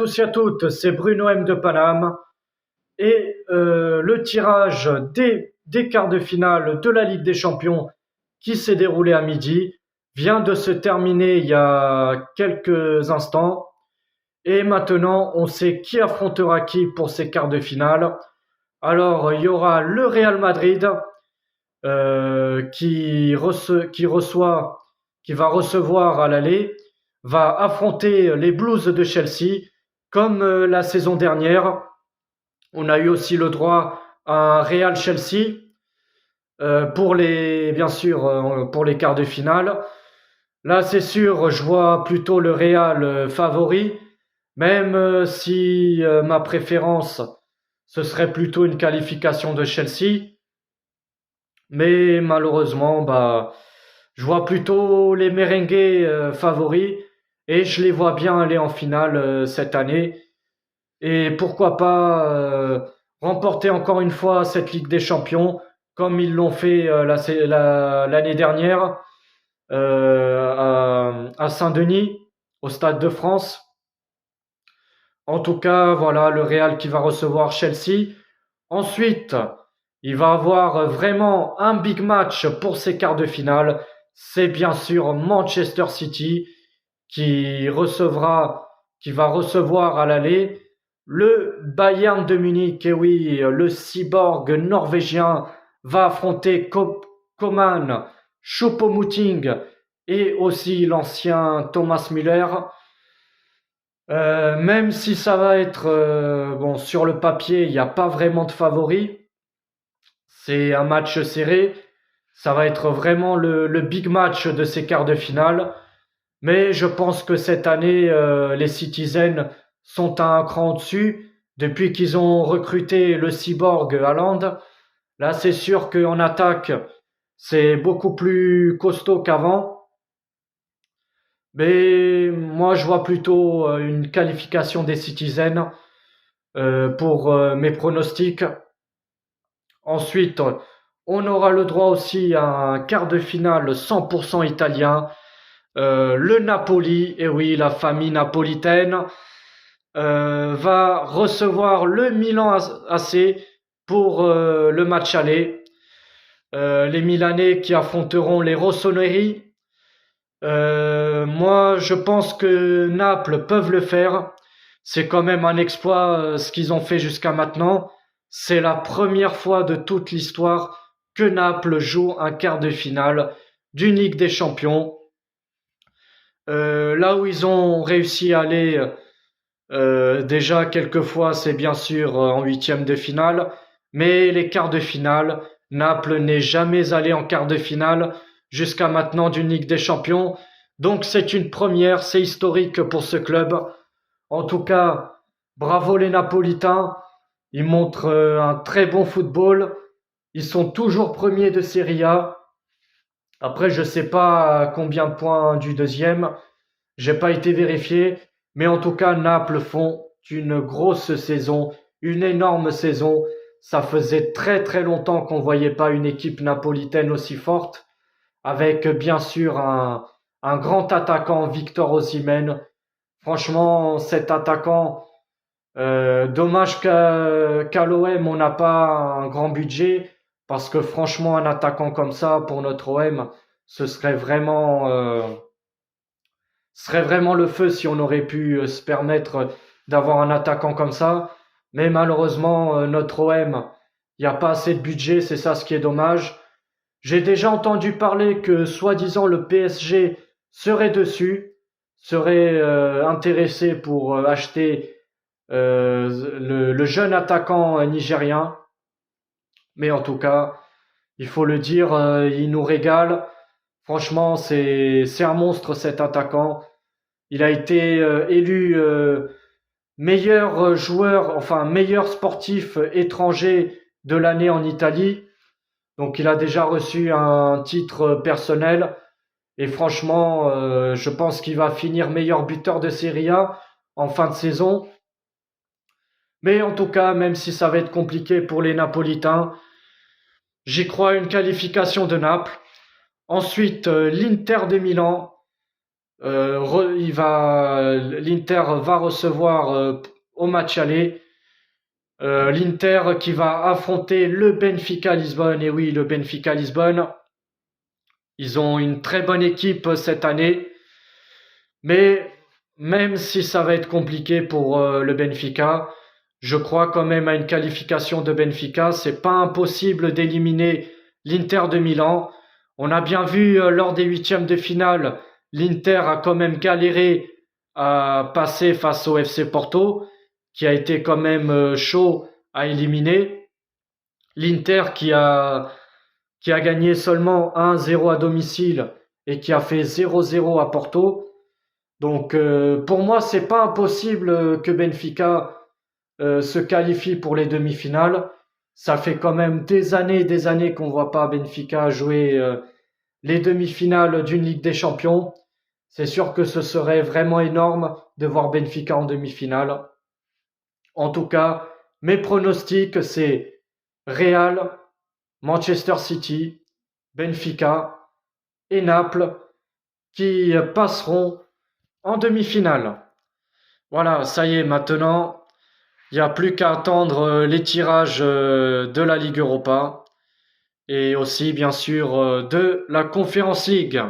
tous et à toutes, c'est Bruno M de Paname et le tirage des quarts de finale de la Ligue des Champions qui s'est déroulé à midi vient de se terminer il y a quelques instants et maintenant on sait qui affrontera qui pour ces quarts de finale. Alors il y aura le Real Madrid qui va recevoir à l'aller, va affronter les Blues de Chelsea comme la saison dernière. On a eu aussi le droit à un Real Chelsea bien sûr, pour les quarts de finale. Là, c'est sûr, je vois plutôt le Real favori, même si ma préférence, ce serait plutôt une qualification de Chelsea. Mais malheureusement, je vois plutôt les merengues favoris et je les vois bien aller en finale cette année. Et pourquoi pas remporter encore une fois cette Ligue des Champions comme ils l'ont fait l'année dernière à Saint-Denis, au Stade de France. En tout cas, voilà le Real qui va recevoir Chelsea. Ensuite, il va avoir vraiment un big match pour ces quarts de finale. C'est bien sûr Manchester City qui va recevoir à l'aller le Bayern de Munich. Et oui, le cyborg norvégien va affronter Coman, Choupo-Moting et aussi l'ancien Thomas Müller. Même si ça va être bon sur le papier, il n'y a pas vraiment de favori. C'est un match serré. Ça va être vraiment le big match de ces quarts de finale. Mais je pense que cette année, les Citizens sont un cran au-dessus. Depuis qu'ils ont recruté le cyborg Haaland, là c'est sûr qu'en attaque, c'est beaucoup plus costaud qu'avant. Mais moi, je vois plutôt une qualification des Citizens pour mes pronostics. Ensuite, on aura le droit aussi à un quart de finale 100% italien. Le Napoli, et oui, la famille napolitaine, va recevoir le Milan AC pour le match aller. Les Milanais qui affronteront les Rossoneri. Moi, je pense que Naples peuvent le faire. C'est quand même un exploit ce qu'ils ont fait jusqu'à maintenant. C'est la première fois de toute l'histoire que Naples joue un quart de finale d'une Ligue des Champions. Là où ils ont réussi à aller déjà quelques fois, c'est bien sûr en huitième de finale, mais les quarts de finale, Naples n'est jamais allé en quart de finale jusqu'à maintenant d'une Ligue des Champions. Donc c'est une première, c'est historique pour ce club. En tout cas, bravo les Napolitains. Ils montrent un très bon football. Ils sont toujours premiers de Serie A. Après, je sais pas combien de points du deuxième. J'ai pas été vérifié. Mais en tout cas, Naples font une grosse saison, une énorme saison. Ça faisait très très longtemps qu'on voyait pas une équipe napolitaine aussi forte, avec bien sûr un grand attaquant, Victor Osimhen. Franchement, cet attaquant, dommage qu'à l'OM on n'a pas un grand budget, parce que franchement, un attaquant comme ça pour notre OM, ce serait vraiment le feu si on aurait pu se permettre d'avoir un attaquant comme ça. Mais malheureusement, notre OM, il n'y a pas assez de budget, c'est ça ce qui est dommage. J'ai déjà entendu parler que soi-disant le PSG serait dessus, serait intéressé pour acheter le jeune attaquant nigérien. Mais en tout cas, il faut le dire, il nous régale. Franchement, c'est un monstre cet attaquant. Il a été élu meilleur joueur, enfin meilleur sportif étranger de l'année en Italie. Donc il a déjà reçu un titre personnel. Et franchement, je pense qu'il va finir meilleur buteur de Serie A en fin de saison. Mais en tout cas, même si ça va être compliqué pour les Napolitains, j'y crois à une qualification de Naples. Ensuite, l'Inter de Milan L'Inter va recevoir au match aller l'Inter qui va affronter le Benfica Lisbonne. Et oui, le Benfica Lisbonne, ils ont une très bonne équipe cette année, mais même si ça va être compliqué pour le Benfica, je crois quand même à une qualification de Benfica. C'est pas impossible d'éliminer l'Inter de Milan. On a bien vu lors des huitièmes de finale, l'Inter a quand même galéré à passer face au FC Porto, qui a été quand même chaud à éliminer. L'Inter qui a gagné seulement 1-0 à domicile et qui a fait 0-0 à Porto. Donc pour moi, c'est pas impossible que Benfica se qualifie pour les demi-finales. Ça fait quand même des années qu'on voit pas Benfica jouer les demi-finales d'une Ligue des Champions. C'est sûr que ce serait vraiment énorme de voir Benfica en demi-finale. En tout cas, mes pronostics, c'est Real, Manchester City, Benfica et Naples qui passeront en demi-finale. Voilà, ça y est, maintenant, il n'y a plus qu'à attendre les tirages de la Ligue Europa et aussi, bien sûr, de la Conference League.